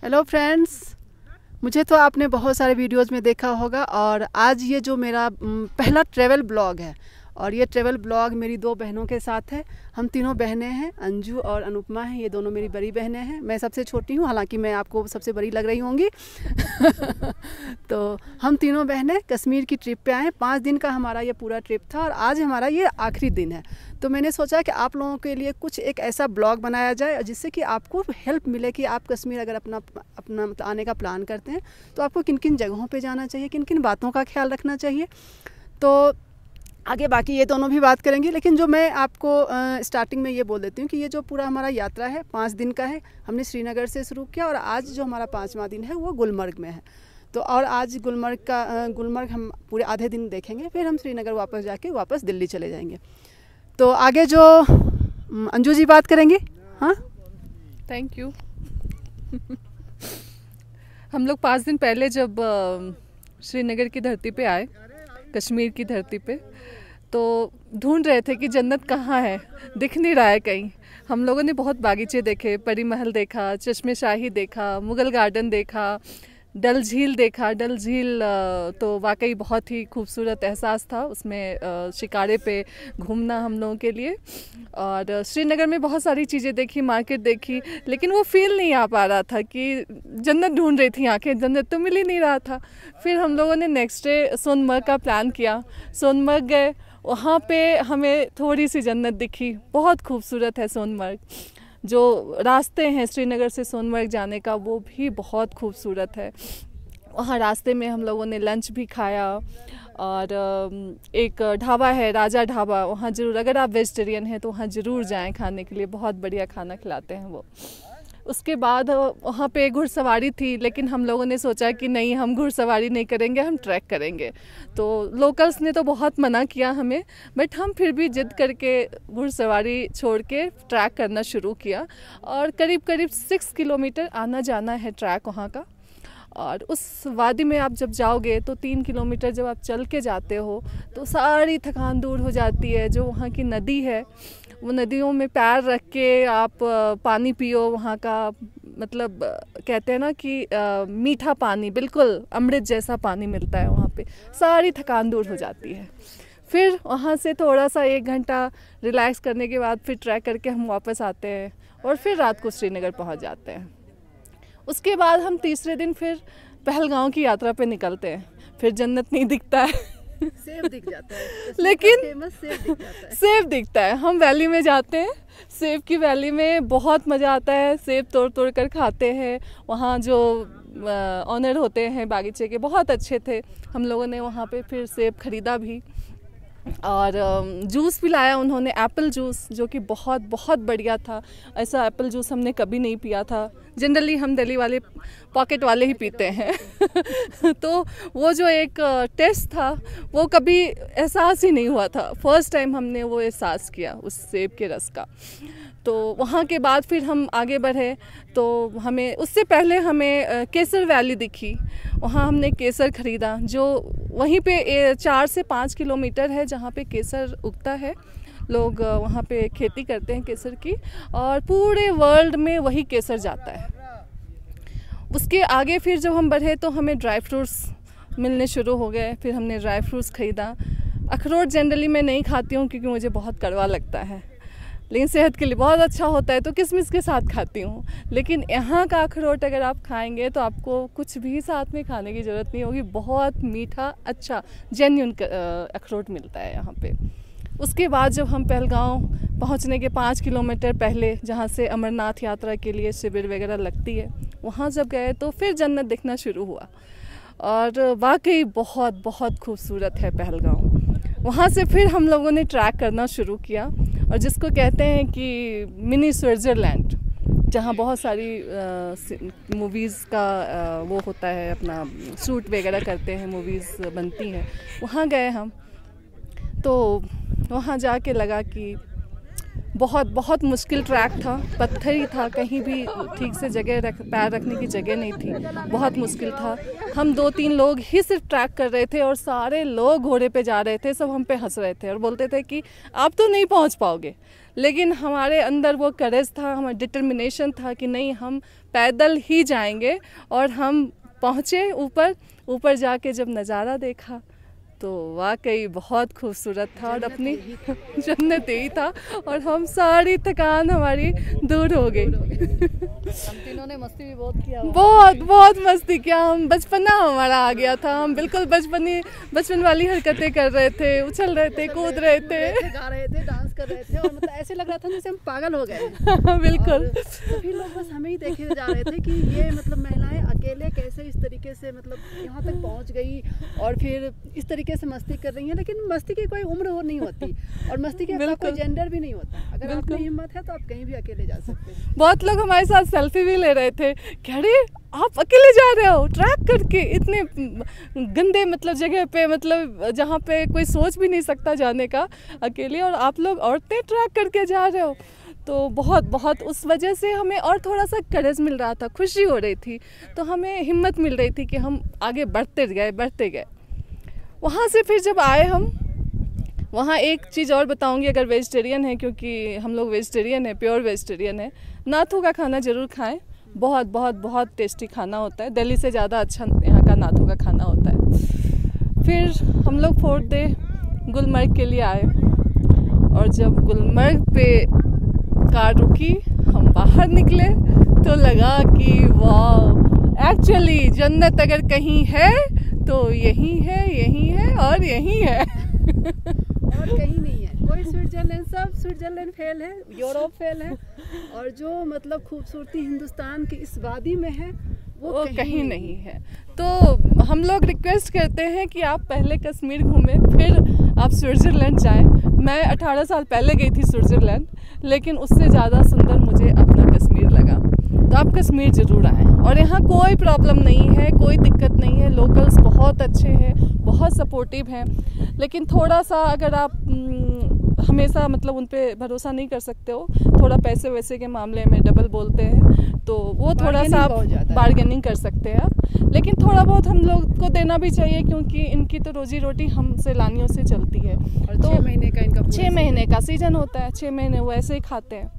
Hello friends, मुझे तो आपने बहुत सारे वीडियोस में देखा होगा और आज ये जो मेरा पहला ट्रैवल ब्लॉग है और ये ट्रैवल ब्लॉग मेरी दो बहनों के साथ है। हम तीनों बहनें हैं, अंजू और अनुपमा हैं। ये दोनों मेरी बड़ी बहनें हैं। मैं सबसे छोटी हूँ, हालांकि मैं आपको सबसे बड़ी लग रही होंगी। तो हम तीनों बहनें कश्मीर की ट्रिप पे आए। 5 दिन का हमारा ये पूरा ट्रिप था और आज हमारा ये आखिरी दिन है। तो मैंने सोचा कि आप लोगों के लिए कुछ एक ऐसा ब्लॉग बनाया जाए जिससे कि आपको हेल्प मिले कि आप कश्मीर अगर अपना आने का प्लान करते हैं तो आपको किन किन जगहों पे जाना चाहिए, किन किन बातों का ख्याल रखना चाहिए। तो आगे बाकी ये दोनों भी बात करेंगे, लेकिन जो मैं आपको स्टार्टिंग में ये बोल देती हूँ कि ये जो पूरा हमारा यात्रा है 5 दिन का है। हमने श्रीनगर से शुरू किया और आज जो हमारा 5वां दिन है वो गुलमर्ग में है। तो और आज गुलमर्ग हम पूरे आधे दिन देखेंगे, फिर हम श्रीनगर वापस दिल्ली चले जाएंगे। तो आगे जो अंजू जी बात करेंगी। हाँ, थैंक यू। हम लोग 5 दिन पहले जब श्रीनगर की धरती पे आए, कश्मीर की धरती पे, तो ढूंढ रहे थे कि जन्नत कहाँ है, दिख नहीं रहा है कहीं। हम लोगों ने बहुत बागीचे देखे, परी महल देखा, चश्मे शाही देखा, मुगल गार्डन देखा, डल झील देखा। डल झील तो वाकई बहुत ही खूबसूरत एहसास था उसमें, शिकारे पे घूमना हम लोगों के लिए। और श्रीनगर में बहुत सारी चीज़ें देखी, मार्केट देखी, लेकिन वो फील नहीं आ पा रहा था कि जन्नत ढूंढ रही थी आंखें, जन्नत तो मिल ही नहीं रहा था। फिर हम लोगों ने नेक्स्ट डे सोनमर्ग का प्लान किया। सोनमर्ग गए, वहाँ पे हमें थोड़ी सी जन्नत दिखी। बहुत खूबसूरत है सोनमर्ग। जो रास्ते हैं श्रीनगर से सोनमर्ग जाने का वो भी बहुत खूबसूरत है। वहाँ रास्ते में हम लोगों ने लंच भी खाया और एक ढाबा है, राजा ढाबा, वहाँ ज़रूर, अगर आप वेजिटेरियन हैं तो वहाँ ज़रूर जाएं खाने के लिए। बहुत बढ़िया खाना खिलाते हैं वो। उसके बाद वहाँ पे घुड़सवारी थी, लेकिन हम लोगों ने सोचा कि नहीं, हम घुड़सवारी नहीं करेंगे, हम ट्रैक करेंगे। तो लोकल्स ने तो बहुत मना किया हमें, बट हम फिर भी जिद करके घुड़सवारी छोड़ के ट्रैक करना शुरू किया। और करीब करीब 6 किलोमीटर आना जाना है ट्रैक वहाँ का। और उस वादी में आप जब जाओगे तो 3 किलोमीटर जब आप चल के जाते हो तो सारी थकान दूर हो जाती है। जो वहाँ की नदी है, वो नदियों में पैर रख के आप पानी पियो। वहाँ का मतलब कहते हैं ना कि मीठा पानी, बिल्कुल अमृत जैसा पानी मिलता है वहाँ पे। सारी थकान दूर हो जाती है। फिर वहाँ से थोड़ा सा 1 घंटा रिलैक्स करने के बाद फिर ट्रैक करके हम वापस आते हैं और फिर रात को श्रीनगर पहुँच जाते हैं। उसके बाद हम तीसरे दिन फिर पहलगांव की यात्रा पे निकलते हैं। फिर जन्नत नहीं दिखता है, सेब दिख जाता है, लेकिन सेब दिख जाता है। सेब दिखता है। हम वैली में जाते हैं, सेब की वैली में बहुत मज़ा आता है। सेब तोड़ तोड़ कर खाते हैं। वहाँ जो ऑनर होते हैं बागीचे के, बहुत अच्छे थे। हम लोगों ने वहाँ पे फिर सेब खरीदा भी और जूस भी लाया उन्होंने, एप्पल जूस, जो कि बहुत बहुत बढ़िया था। ऐसा एप्पल जूस हमने कभी नहीं पिया था। जनरली हम दिल्ली वाले पॉकेट वाले ही पीते हैं। तो वो जो एक टेस्ट था वो कभी एहसास ही नहीं हुआ था। फर्स्ट टाइम हमने वो एहसास किया उस सेब के रस का। तो वहाँ के बाद फिर हम आगे बढ़े तो हमें, उससे पहले हमें केसर वैली दिखी। वहाँ हमने केसर ख़रीदा, जो वहीं पे 4 से 5 किलोमीटर है जहाँ पे केसर उगता है। लोग वहाँ पे खेती करते हैं केसर की, और पूरे वर्ल्ड में वही केसर जाता है। उसके आगे फिर जब हम बढ़े तो हमें ड्राई फ्रूट्स मिलने शुरू हो गए। फिर हमने ड्राई फ्रूट्स ख़रीदा। अखरोट जनरली मैं नहीं खाती हूँ क्योंकि मुझे बहुत कड़वा लगता है, लेकिन सेहत के लिए बहुत अच्छा होता है तो किशमिश के साथ खाती हूँ। लेकिन यहाँ का अखरोट अगर आप खाएंगे तो आपको कुछ भी साथ में खाने की ज़रूरत नहीं होगी। बहुत मीठा, अच्छा, जेन्युइन अखरोट मिलता है यहाँ पे। उसके बाद जब हम पहलगांव पहुँचने के 5 किलोमीटर पहले, जहाँ से अमरनाथ यात्रा के लिए शिविर वगैरह लगती है, वहाँ जब गए तो फिर जन्नत दिखना शुरू हुआ। और वाकई बहुत बहुत खूबसूरत है पहलगांव। वहाँ से फिर हम लोगों ने ट्रैक करना शुरू किया, और जिसको कहते हैं कि मिनी स्विट्ज़रलैंड, जहाँ बहुत सारी मूवीज़ का वो होता है, अपना शूट वगैरह करते हैं, मूवीज़ बनती हैं। वहाँ गए हम, तो वहाँ जाके लगा कि बहुत बहुत मुश्किल ट्रैक था, पत्थर ही था, कहीं भी ठीक से पैर रखने की जगह नहीं थी, बहुत मुश्किल था। हम 2-3 लोग ही सिर्फ ट्रैक कर रहे थे और सारे लोग घोड़े पे जा रहे थे, सब हम पे हंस रहे थे और बोलते थे कि आप तो नहीं पहुंच पाओगे। लेकिन हमारे अंदर वो करेज था, हमारा डिटर्मिनेशन था कि नहीं, हम पैदल ही जाएंगे। और हम पहुँचे ऊपर जाके जब नज़ारा देखा तो वाकई बहुत खूबसूरत था और अपनी जन्नत यही था और हम सारी थकान हमारी दूर हो गई। हम तीनों ने मस्ती भी बहुत किया, बहुत मस्ती किया। हम बचपना हमारा आ गया था, हम बिल्कुल बचपन वाली हरकतें कर रहे थे, उछल रहे थे, कूद रहे थे, गा रहे थे, डांस कर रहे थे और मतलब ऐसे लग रहा था जैसे हम पागल हो गए। बिल्कुल। सभी लोग बस हमें ही देखे जा रहे थे कि ये मतलब महिलाएं अकेले कैसे इस तरीके से मतलब यहाँ तक पहुँच गई और फिर इस तरीके से मस्ती कर रही हैं। लेकिन मस्ती की कोई उम्र हो नहीं होती और मस्ती के कोई जेंडर भी नहीं होता। अगर आप में हिम्मत है तो आप कहीं भी अकेले जा सकते हैं। बहुत लोग हमारे साथ सेल्फी भी ले रहे थे कि अरे आप अकेले जा रहे हो ट्रैक करके इतने गंदे मतलब जगह पे, मतलब जहाँ पे कोई सोच भी नहीं सकता जाने का अकेले, और आप लोग औरतें ट्रैक करके जा रहे हो। तो बहुत उस वजह से हमें और थोड़ा सा करेज मिल रहा था, खुशी हो रही थी, तो हमें हिम्मत मिल रही थी कि हम आगे बढ़ते गए। वहाँ से फिर जब आए हम, वहाँ एक चीज़ और बताऊँगी, अगर वेजिटेरियन है, क्योंकि हम लोग वेजिटेरियन है, प्योर वेजिटेरियन है, नाथू का खाना ज़रूर खाएं। बहुत टेस्टी खाना होता है, दिल्ली से ज़्यादा अच्छा यहाँ का नाथू का खाना होता है। फिर हम लोग 4th डे गुलमर्ग के लिए आए और जब गुलमर्ग पे कार रुकी, हम बाहर निकले तो लगा कि वाह, एक्चुअली जन्नत अगर कहीं है तो यही है और यही है। और कहीं नहीं है। कोई स्विट्जरलैंड, सब स्विट्जरलैंड फेल है, यूरोप फेल है और जो मतलब खूबसूरती हिंदुस्तान की इस वादी में है वो कहीं नहीं है। तो हम लोग रिक्वेस्ट करते हैं कि आप पहले कश्मीर घूमें, फिर आप स्विट्ज़रलैंड जाएं। मैं 18 साल पहले गई थी स्विट्ज़रलैंड, लेकिन उससे ज़्यादा सुंदर मुझे अपना कश्मीर लगा। तो आप कश्मीर ज़रूर आएँ और यहाँ कोई प्रॉब्लम नहीं है, कोई दिक्कत नहीं है। लोकल्स बहुत अच्छे हैं, बहुत सपोर्टिव हैं, लेकिन थोड़ा सा अगर आप हमेशा मतलब उन पे भरोसा नहीं कर सकते हो, थोड़ा पैसे वैसे के मामले में डबल बोलते हैं, तो वो थोड़ा सा आप बार्गेनिंग कर सकते हैं आप, लेकिन थोड़ा बहुत हम लोग को देना भी चाहिए, क्योंकि इनकी तो रोजी रोटी हम सैलानियों से चलती है। और तो 6 महीने का इनका 6 महीने का सीजन होता है, 6 महीने वो ऐसे ही खाते हैं।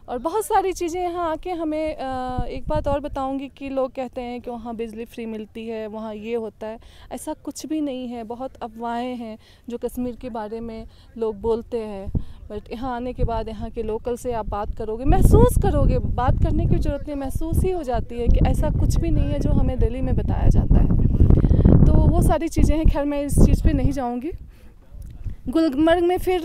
और बहुत सारी चीज़ें यहाँ आके हमें एक बात और बताऊंगी कि लोग कहते हैं कि वहाँ बिजली फ्री मिलती है, वहाँ ये होता है, ऐसा कुछ भी नहीं है। बहुत अफवाहें हैं जो कश्मीर के बारे में लोग बोलते हैं, बट यहाँ आने के बाद यहाँ के लोकल से आप बात करोगे, महसूस करोगे, बात करने की ज़रूरत नहीं, महसूस ही हो जाती है कि ऐसा कुछ भी नहीं है जो हमें दिल्ली में बताया जाता है। तो वो सारी चीज़ें हैं। खैर मैं इस चीज़ पर नहीं जाऊँगी। गुलमर्ग में फिर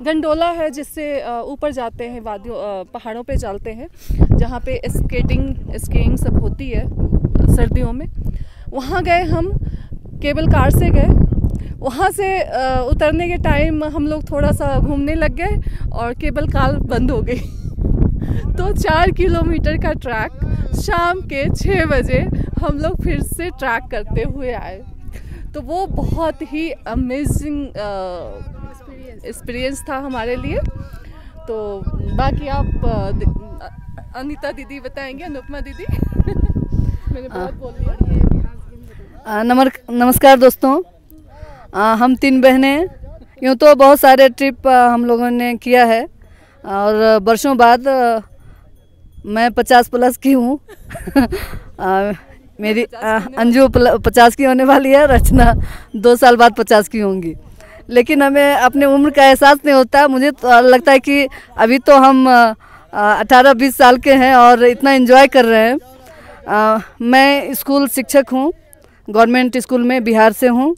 गंडोला है, जिससे ऊपर जाते हैं, वादियों पहाड़ों पे चलते हैं, जहाँ पे स्कीइंग सब होती है सर्दियों में। वहाँ गए हम, केबल कार से गए। वहाँ से उतरने के टाइम हम लोग थोड़ा सा घूमने लग गए और केबल कार बंद हो गई। तो 4 किलोमीटर का ट्रैक शाम के 6 बजे हम लोग फिर से ट्रैक करते हुए आए। तो वो बहुत ही अमेजिंग एक्सपीरियंस था हमारे लिए। तो बाकी आप अनीता दीदी बताएंगे, अनुपमा दीदी। मैंने बहुत बोल दिया। नमस्कार दोस्तों, हम 3 बहनें, यूँ तो बहुत सारे ट्रिप हम लोगों ने किया है और वर्षों बाद मैं 50+ की हूँ। मेरी अंजू 50 की होने वाली है, रचना 2 साल बाद 50 की होंगी। लेकिन हमें अपने उम्र का एहसास नहीं होता। मुझे तो लगता है कि अभी तो हम 18-20 साल के हैं और इतना एंजॉय कर रहे हैं। मैं स्कूल शिक्षक हूँ, गवर्नमेंट स्कूल में, बिहार से हूँ।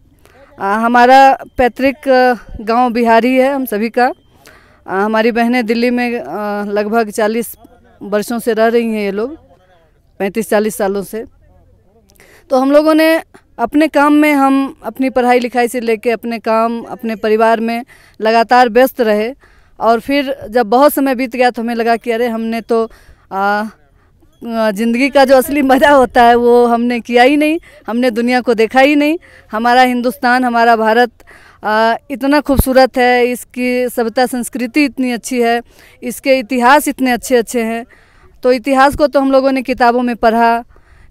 हमारा पैतृक गांव बिहारी है हम सभी का। हमारी बहनें दिल्ली में लगभग 40 वर्षों से रह रही हैं, ये लोग 35-40 सालों से। तो हम लोगों ने अपने काम में, हम अपनी पढ़ाई लिखाई से लेके अपने काम, अपने परिवार में लगातार व्यस्त रहे। और फिर जब बहुत समय बीत गया तो हमें लगा कि अरे हमने तो ज़िंदगी का जो असली मज़ा होता है वो हमने किया ही नहीं, हमने दुनिया को देखा ही नहीं। हमारा हिंदुस्तान, हमारा भारत इतना खूबसूरत है, इसकी सभ्यता संस्कृति इतनी अच्छी है, इसके इतिहास इतने अच्छे अच्छे हैं। तो इतिहास को तो हम लोगों ने किताबों में पढ़ा,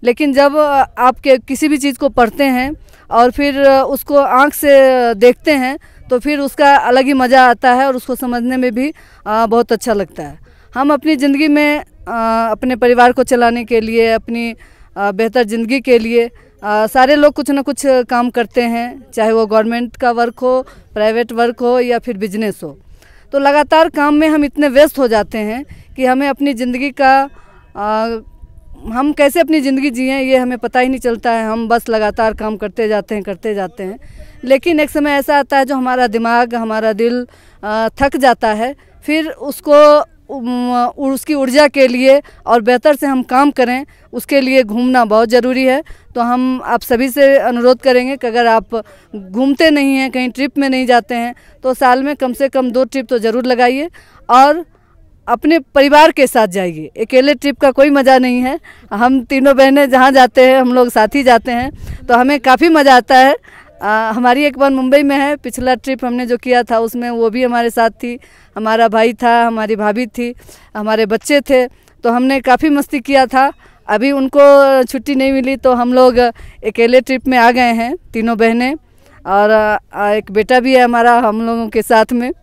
लेकिन जब आप किसी भी चीज़ को पढ़ते हैं और फिर उसको आँख से देखते हैं तो फिर उसका अलग ही मज़ा आता है और उसको समझने में भी बहुत अच्छा लगता है। हम अपनी ज़िंदगी में अपने परिवार को चलाने के लिए, अपनी बेहतर ज़िंदगी के लिए सारे लोग कुछ ना कुछ काम करते हैं, चाहे वो गवर्नमेंट का वर्क हो, प्राइवेट वर्क हो या फिर बिजनेस हो। तो लगातार काम में हम इतने व्यस्त हो जाते हैं कि हमें अपनी ज़िंदगी का हम कैसे अपनी ज़िंदगी जिएं ये हमें पता ही नहीं चलता है। हम बस लगातार काम करते जाते हैं। लेकिन एक समय ऐसा आता है जो हमारा दिमाग, हमारा दिल थक जाता है। फिर उसकी ऊर्जा के लिए और बेहतर से हम काम करें, उसके लिए घूमना बहुत ज़रूरी है। तो हम आप सभी से अनुरोध करेंगे कि अगर आप घूमते नहीं हैं, कहीं ट्रिप में नहीं जाते हैं, तो साल में कम से कम 2 ट्रिप तो ज़रूर लगाइए और अपने परिवार के साथ जाइए। अकेले ट्रिप का कोई मज़ा नहीं है। हम तीनों बहनें जहाँ जाते हैं हम लोग साथ ही जाते हैं, तो हमें काफ़ी मज़ा आता है। हमारी एक बार मुंबई में है, पिछला ट्रिप हमने जो किया था उसमें वो भी हमारे साथ थी, हमारा भाई था, हमारी भाभी थी, हमारे बच्चे थे, तो हमने काफ़ी मस्ती किया था। अभी उनको छुट्टी नहीं मिली तो हम लोग अकेले ट्रिप में आ गए हैं, तीनों बहनें, और एक बेटा भी है हमारा हम लोगों के साथ में।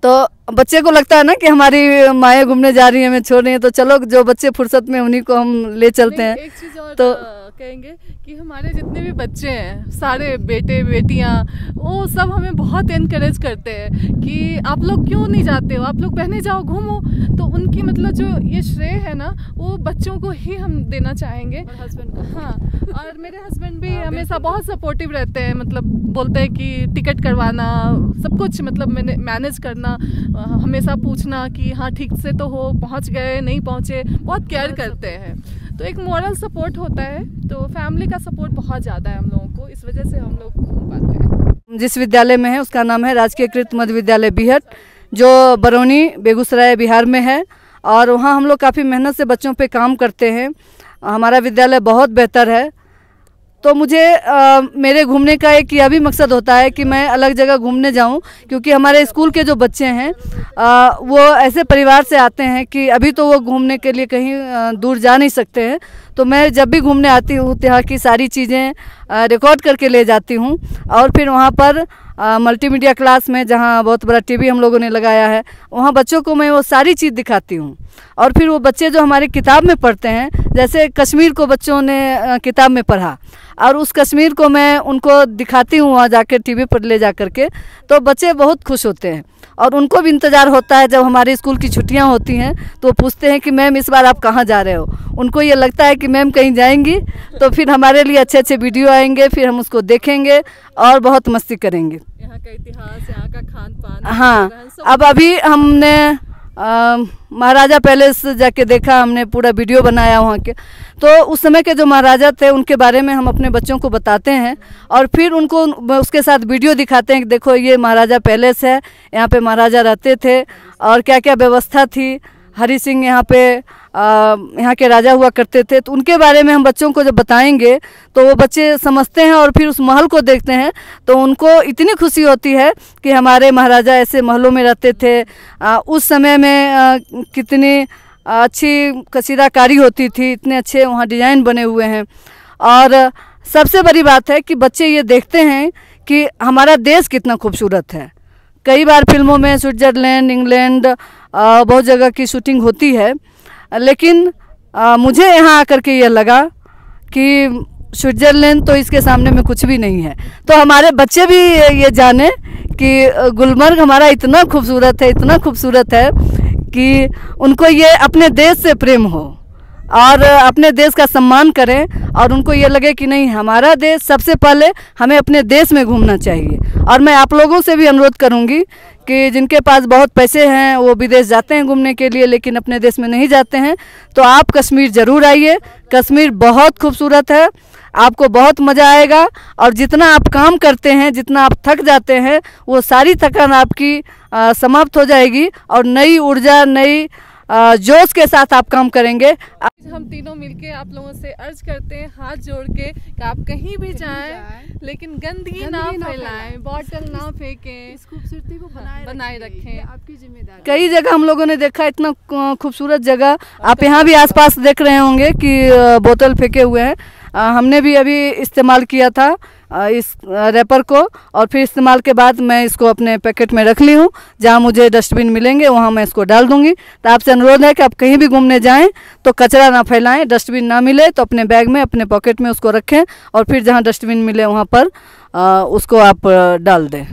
तो बच्चे को लगता है ना कि हमारी माएँ घूमने जा रही हैं, हमें छोड़ रही हैं, तो चलो जो बच्चे फुर्सत में उन्हीं को हम ले चलते हैं। एक चीज़ और तो कहेंगे कि हमारे जितने भी बच्चे हैं, सारे बेटे बेटियां, वो सब हमें बहुत एनकरेज करते हैं कि आप लोग क्यों नहीं जाते हो, आप लोग बहने जाओ, घूमो। तो उनकी मतलब जो ये श्रेय है ना, वो बच्चों को ही हम देना चाहेंगे। और हस्बैंड को। हाँ, और मेरे हस्बैंड भी हमेशा बहुत सपोर्टिव रहते हैं, मतलब बोलते हैं कि टिकट करवाना, सब कुछ मतलब मैंने मैनेज करना, हमेशा पूछना कि हाँ ठीक से तो हो, पहुंच गए नहीं पहुंचे, बहुत केयर करते हैं। तो एक मोरल सपोर्ट होता है, तो फैमिली का सपोर्ट बहुत ज़्यादा है हम लोगों को, इस वजह से हम लोग घूम पाते हैं। जिस विद्यालय में है उसका नाम है राजकीय कृत मध्य विद्यालय बीहट, जो बरौनी बेगूसराय बिहार में है, और वहाँ हम लोग काफ़ी मेहनत से बच्चों पे काम करते हैं। हमारा विद्यालय बहुत बेहतर है। तो मुझे मेरे घूमने का एक यह भी मकसद होता है कि मैं अलग जगह घूमने जाऊं, क्योंकि हमारे स्कूल के जो बच्चे हैं वो ऐसे परिवार से आते हैं कि अभी तो वो घूमने के लिए कहीं दूर जा नहीं सकते हैं। तो मैं जब भी घूमने आती हूँ तो यहाँ की सारी चीज़ें रिकॉर्ड करके ले जाती हूँ, और फिर वहाँ पर मल्टीमीडिया क्लास में, जहाँ बहुत बड़ा टीवी हम लोगों ने लगाया है, वहाँ बच्चों को मैं वो सारी चीज़ दिखाती हूँ। और फिर वो बच्चे जो हमारी किताब में पढ़ते हैं, जैसे कश्मीर को बच्चों ने किताब में पढ़ा, और उस कश्मीर को मैं उनको दिखाती हूँ वहाँ जाकर टीवी पर ले जा कर के, तो बच्चे बहुत खुश होते हैं। और उनको भी इंतज़ार होता है जब हमारे स्कूल की छुट्टियाँ होती हैं, तो पूछते हैं कि मैम इस बार आप कहाँ जा रहे हो। उनको ये लगता है कि मैम कहीं जाएंगी, तो फिर हमारे लिए अच्छे अच्छे वीडियो आएंगे, फिर हम उसको देखेंगे और बहुत मस्ती करेंगे। यहाँ का इतिहास, यहाँ का खान पान, हाँ, अब अभी हमने महाराजा पैलेस जाके देखा, हमने पूरा वीडियो बनाया वहाँ के। तो उस समय के जो महाराजा थे उनके बारे में हम अपने बच्चों को बताते हैं, और फिर उनको उसके साथ वीडियो दिखाते हैं कि देखो ये महाराजा पैलेस है, यहाँ पे महाराजा रहते थे और क्या क्या व्यवस्था थी। हरि सिंह यहाँ पे यहाँ के राजा हुआ करते थे। तो उनके बारे में हम बच्चों को जब बताएंगे तो वो बच्चे समझते हैं, और फिर उस महल को देखते हैं तो उनको इतनी खुशी होती है कि हमारे महाराजा ऐसे महलों में रहते थे। उस समय में कितनी अच्छी कसीदाकारी होती थी, इतने अच्छे वहाँ डिज़ाइन बने हुए हैं। और सबसे बड़ी बात है कि बच्चे ये देखते हैं कि हमारा देश कितना खूबसूरत है। कई बार फिल्मों में स्विट्ज़रलैंड, इंग्लैंड, बहुत जगह की शूटिंग होती है, लेकिन मुझे यहाँ आकर के ये लगा कि स्विट्ज़रलैंड तो इसके सामने में कुछ भी नहीं है। तो हमारे बच्चे भी ये जाने कि गुलमर्ग हमारा इतना खूबसूरत है, इतना खूबसूरत है कि उनको ये अपने देश से प्रेम हो और अपने देश का सम्मान करें, और उनको ये लगे कि नहीं, हमारा देश सबसे पहले, हमें अपने देश में घूमना चाहिए। और मैं आप लोगों से भी अनुरोध करूंगी कि जिनके पास बहुत पैसे हैं वो विदेश जाते हैं घूमने के लिए, लेकिन अपने देश में नहीं जाते हैं, तो आप कश्मीर ज़रूर आइए। कश्मीर बहुत खूबसूरत है, आपको बहुत मज़ा आएगा। और जितना आप काम करते हैं, जितना आप थक जाते हैं, वो सारी थकान आपकी समाप्त हो जाएगी, और नई ऊर्जा, नई जोश के साथ आप काम करेंगे। हम तीनों मिलके आप लोगों से अर्ज करते हैं हाथ जोड़ के कि आप कहीं भी जाएं लेकिन गंदगी ना फैलाएं, बॉटल ना फेंकें, इस खूबसूरती को बनाए रखें। आपकी जिम्मेदारी। कई जगह हम लोगों ने देखा, इतना खूबसूरत जगह, आप यहाँ भी आसपास देख रहे होंगे कि बोतल फेंके हुए हैं। हमने भी अभी इस्तेमाल किया था इस रैपर को, और फिर इस्तेमाल के बाद मैं इसको अपने पैकेट में रख ली हूँ। जहाँ मुझे डस्टबिन मिलेंगे वहाँ मैं इसको डाल दूँगी। तो आपसे अनुरोध है कि आप कहीं भी घूमने जाएं तो कचरा ना फैलाएं, डस्टबिन ना मिले तो अपने बैग में, अपने पॉकेट में उसको रखें, और फिर जहाँ डस्टबिन मिले वहाँ पर उसको आप डाल दें।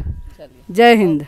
जय हिंद।